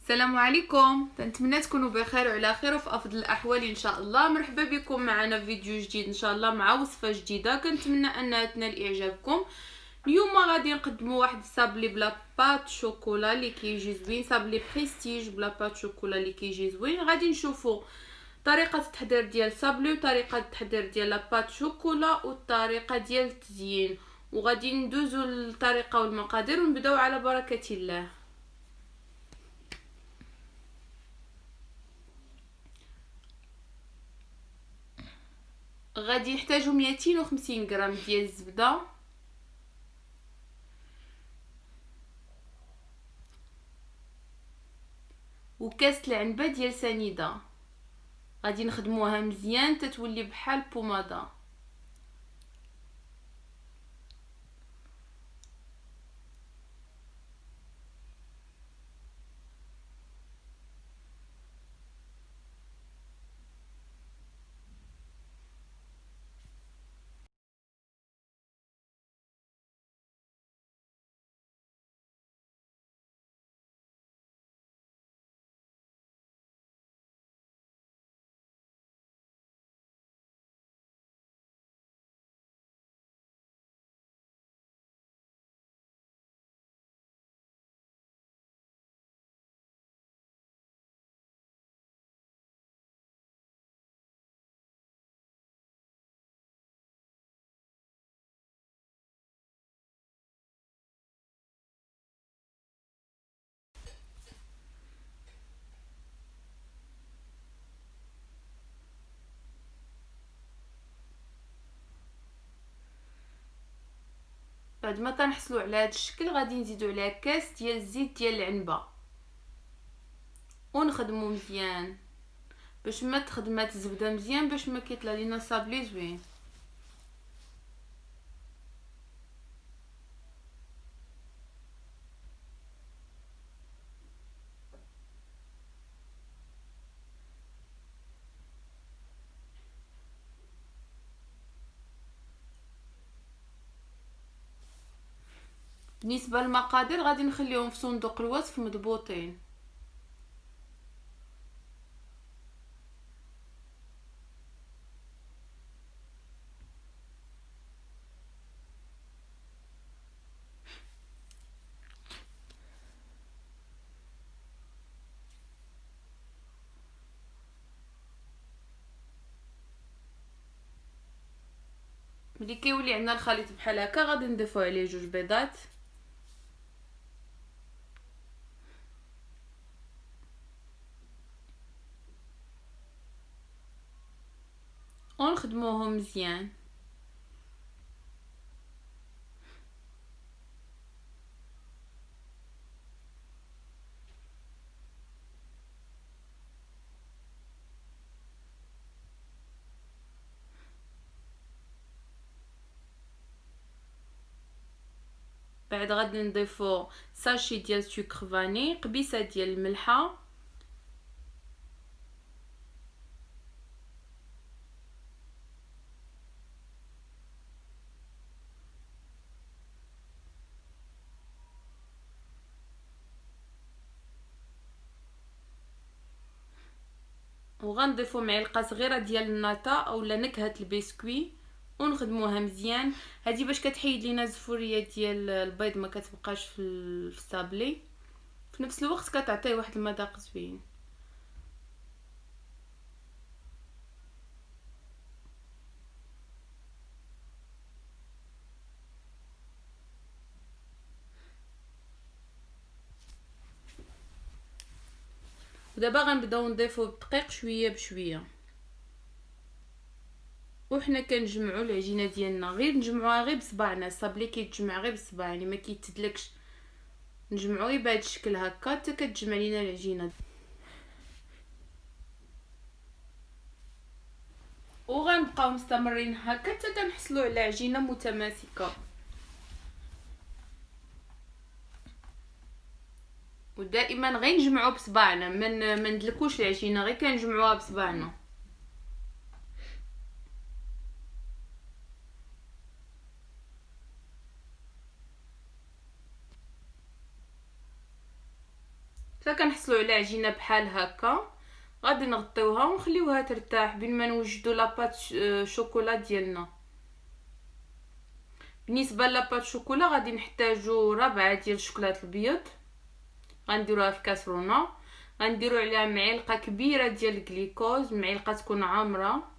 السلام عليكم، نتمنى تكونوا بخير وعلى خير وفي افضل الاحوال ان شاء الله. مرحبا بكم معنا في فيديو جديد ان شاء الله مع وصفه جديده كنتمنى انها تنال اعجابكم. اليوم غادي نقدموا واحد الصابلي بلا بات شوكولا اللي كيجي زوين، صابلي بريستيج بلا بات شوكولا اللي كيجي زوين. غادي نشوفوا طريقه التحضير ديال الصابلي وطريقه التحضير ديال لاباط شوكولا والطريقه ديال التزيين، وغادي ندوزوا الطريقه والمقادير ونبداو على بركه الله. غادي نحتاجو 250 غرام ديال الزبده، وكاس العنبه ديال سنيده. غادي نخدموها مزيان تتولي بحال بوماده. بعد ما كنحصلوا على هذا الشكل غادي نزيدوا عليها كاس ديال الزيت ديال العنبه ونخدموا مزيان باش ما تخدمات الزبده مزيان باش ما كيطلع لينا صابلي زوين. بالنسبه للمقادير غادي نخليهم في صندوق الوصف مضبوطين. ملي كيولي عندنا الخليط بحال هكا غادي نضيفوا عليه 2 بيضات ونخدموهم مزيان. بعد غادي نضيفو ساشي ديال سكر فاني، قبيصه ديال الملحه، وغنضيفو معلقه صغيره ديال الناتا اولا نكهه البسكوي ونخدموها مزيان. هذه باش كتحيد لينا الزفوريه ديال البيض ما كتبقاش في الصابلي، في نفس الوقت كتعطيه واحد المذاق زوين. ودابا غنبداو نضيفو الدقيق شويه بشويه، وحنا كنجمعوا العجينه ديالنا نجمعوها غير بصبعنا. الصابلي كيتجمع غير بصبع يعني ما كيتدلكش، نجمعوه غير بهذا الشكل هكا حتى كتجمع لينا العجينه. وغنبقاو مستمرين هكا حتى كنحصلوا على عجينه متماسكه. ودائما غير نجمعوا بصبعنا، ما ندلكوش العجينه، غير كنجمعوها بصبعنا. حتى كنحصلوا على عجينه بحال هكا. غادي نغطيوها ونخليوها ترتاح بين ما نوجدوا لاباط شوكولا ديالنا. بالنسبه لاباط شوكولا غادي نحتاجو 4 ديال الشوكولات الابيض، غنديروها في كاسرونه، غنديروا عليها معلقه كبيره ديال الجليكوز، معلقه تكون عامره.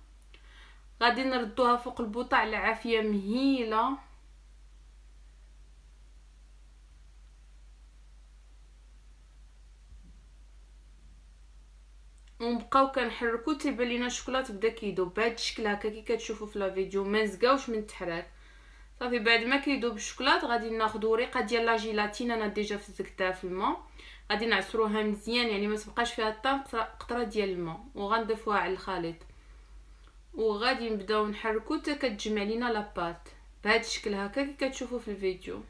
غادي نردوها فوق البوطه على عافيه مهيله، ونبقاو كنحركو تيبان لينا الشوكولات بدا كيذوب بهذا الشكل هكا كي كتشوفوا في لا فيديو، ما نزقاوش من التحراك. صافي بعد ما كيذوب الشوكولات غادي ناخذ ورقه ديال لا جيلاتين، انا ديجا فزكتها في الماء، غادي نعصروها مزيان يعني ما تبقاش فيها حتى قطره ديال الماء، وغنضيفوها على الخليط وغادي نبداو نحركو حتى كتجمع لينا لاباط بهذا الشكل هكا كي كتشوفوا في الفيديو.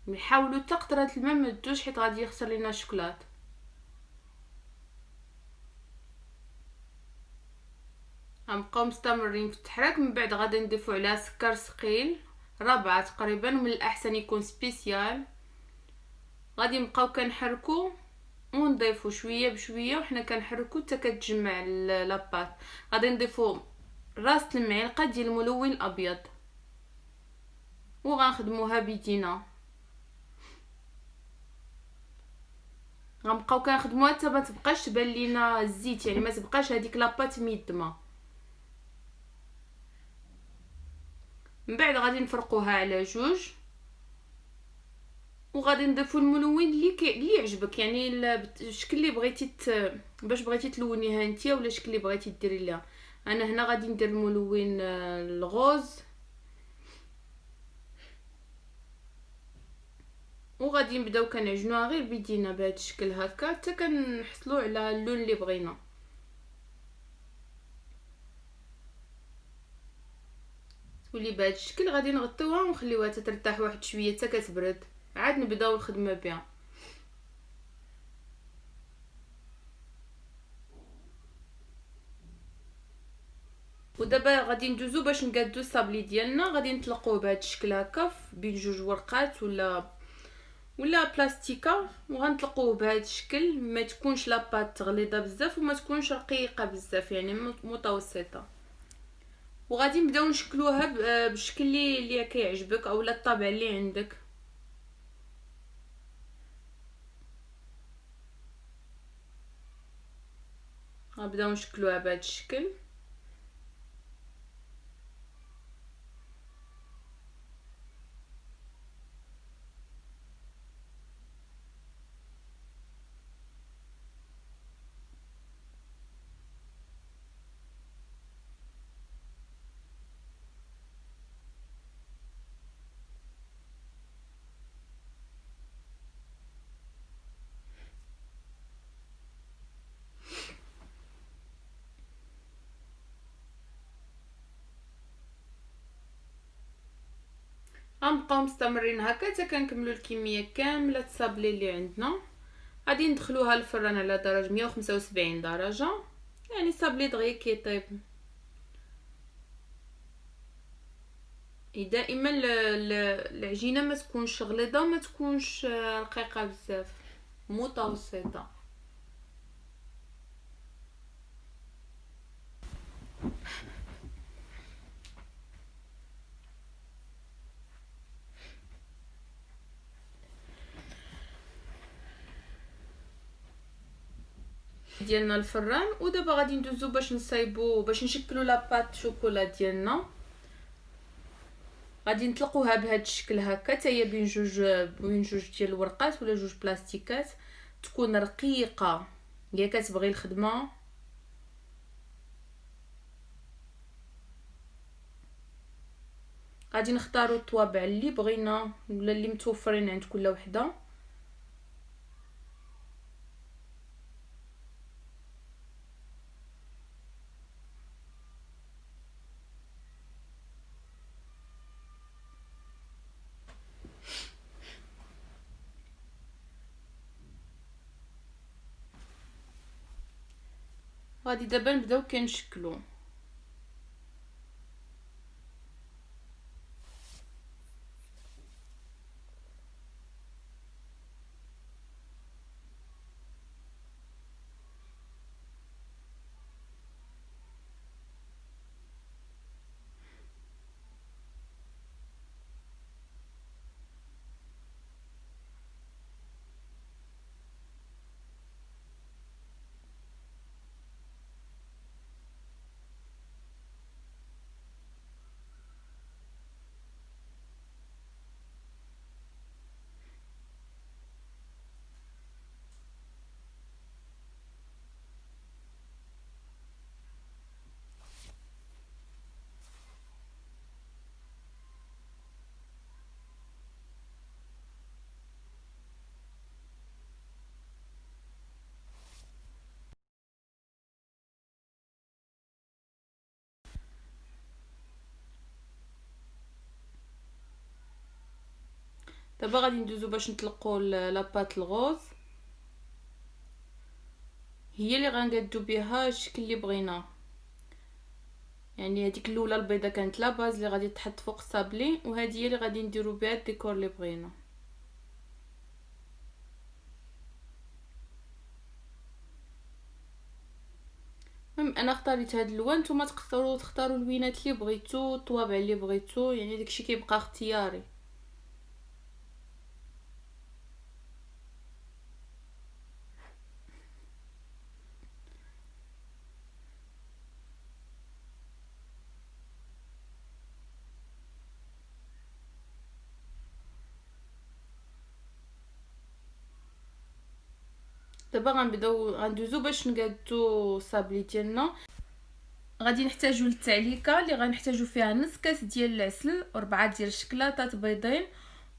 نحاولوا حتى قطره الماء ما تدوش حيت غادي يخسر لينا الشوكولات. غنبقاو مستمرين في التحراك. من بعد غادي نضيفو عليها سكر ثقيل ربعة تقريبا، من الاحسن يكون سبيسيال. غادي نبقاو كنحركو ونضيفو شويه بشويه وحنا كنحركو حتى كتجمع لاباط. غادي نضيفو راس المعلقه ديال الملون الابيض وغنخدموها بيدينا. غنبقاو كنخدموها حتى ما تبقاش تبان لينا الزيت، يعني ما تبقاش هذيك لاباط ميدمه. من بعد غادي نفرقوها على جوج وغادي نضيفو الملون اللي يعجبك، يعني الشكل اللي بغيتي باش بغيتي تلونيها نتيا ولا الشكل اللي بغيتي ديري ليها. انا هنا غادي ندير الملون الغوز، وغادي نبداو كنعجنوها غير بيدينا بهذا الشكل هكا حتى كنحصلوا على اللون اللي بغينا. تولي بهذا الشكل غادي نغطيوها ونخليوها ترتاح واحد شويه حتى كتبرد، عاد نبداو الخدمه بها. ودابا غادي ندوزو باش نقادو الصابلي ديالنا. غادي نطلقوه بهذا الشكل هكا بين جوج ورقات ولا بلاستيكه، وغنطلقوه بهذا الشكل. ما تكونش لاباط غليظه بزاف وما تكونش رقيقه بزاف، يعني متوسطه. وغادي نبداو نشكلوها بالشكل اللي كيعجبك اولا الطابع اللي عندك. غنبداو نشكلوها بهذا الشكل. غنبقاو مستمرين هكا حتى كنكملوا الكميه كامله الصابلي اللي عندنا. غادي ندخلوها الفران على درجه 175 درجه، يعني الصابلي دغيا كيطيب. دائما العجينه ما تكونش غليظه وما تكونش رقيقه بزاف، متوسطه. ديالنا الفران. ودابا غادي ندوزو باش نصايبو باش نشكلو لاباط شوكولا ديالنا. غادي نطلقوها بهذا الشكل هكا حتى هي بين جوج ديال الورقات ولا جوج بلاستيكات، تكون رقيقه هي كتبغي الخدمه. غادي نختاروا الطوابع اللي بغينا ولا اللي متوفرين عند كل وحده. غادي دابا نبداو كنشكلو. دابا غادي ندوزو باش نطلقوا لاباط الغوز، هي اللي غنقادو بها الشكل اللي بغينا. يعني هذيك الاولى البيضه كانت لا باز اللي غادي تحط فوق الصابلي، وهذه هي اللي غادي نديرو بها الديكور اللي بغينا. المهم انا اختاريت هاد اللون، نتوما تقدروا تختاروا اللوينات اللي بغيتو، الطوابع اللي بغيتو، يعني داكشي كيبقى اختياري. دابا غندوزو باش نقادو الصابلي ديالنا. غادي نحتاجو للتعليكه اللي غنحتاجو فيها نص كاس ديال العسل و4 ديال الشكلاطات بيضين،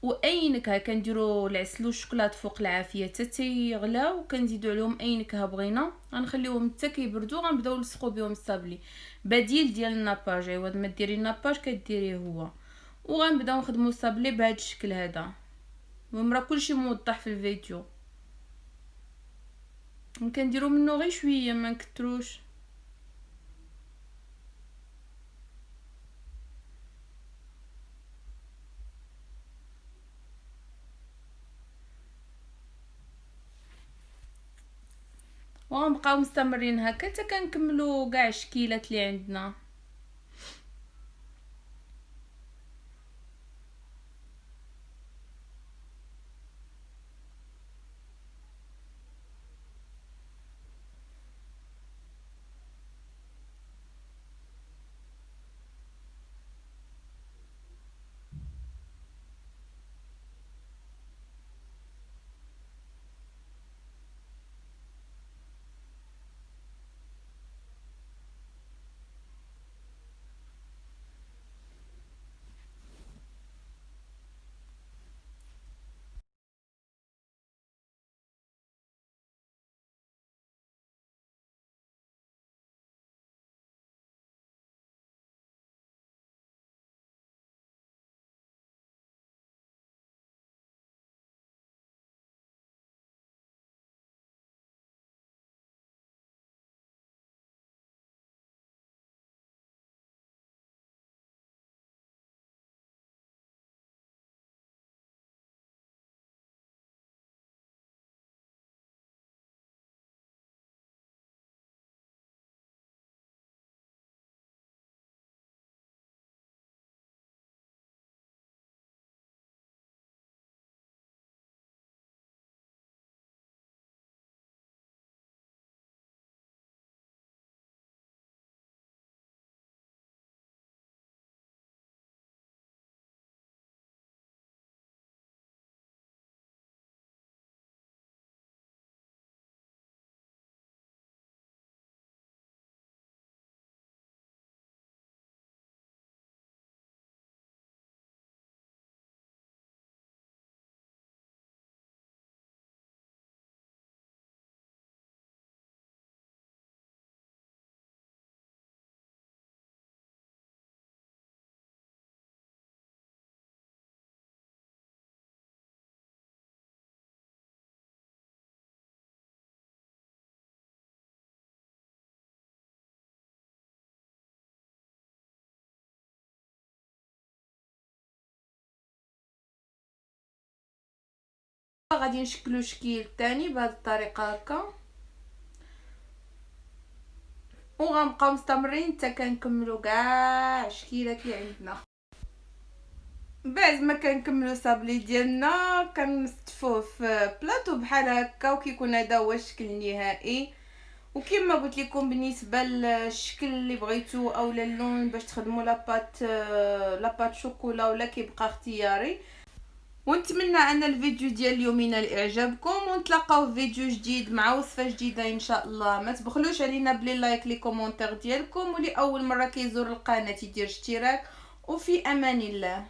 واي نكهه. كنديروا العسل والشكلاط فوق العافيه حتى تيغلاو، وكنزيدو عليهم اي نكهه بغينا. غنخليوهم حتى كيبردوا، غنبداو نلصقوا بهم الصابلي. بديل ديال الناباج، عوض ما ديري الناباج كديريه هو. وغنبداو نخدموا الصابلي بهذا الشكل هذا. المهم راه كلشي موضح في الفيديو، كنديروا منه غير شويه ما نكتروش. وغنبقاو مستمرين هكا حتى كنكملوا كاع الشكيلات اللي عندنا. غادي نشكلو شكل ثاني بهذه الطريقه هكا، وغنبقاو مستمرين حتى كنكملوا كاع الشكيلات اللي عندنا. بعد ما كنكملوا الصابلي ديالنا كنستفوه في بلاطو بحال هكا، وكيكون هذا هو الشكل النهائي. وكما قلت لكم بالنسبه للشكل اللي بغيتو او اللون باش تخدموا لاباط شوكولا ولا كيبقى اختياري. ونتمنى ان الفيديو ديال اليوم ينال اعجابكم، ونتلاقاو في فيديو جديد مع وصفه جديده ان شاء الله. ما تبخلوش علينا بلي لايك لي كومونتير ديالكم، واللي اول مره كيزور القناه يدير اشتراك. وفي امان الله.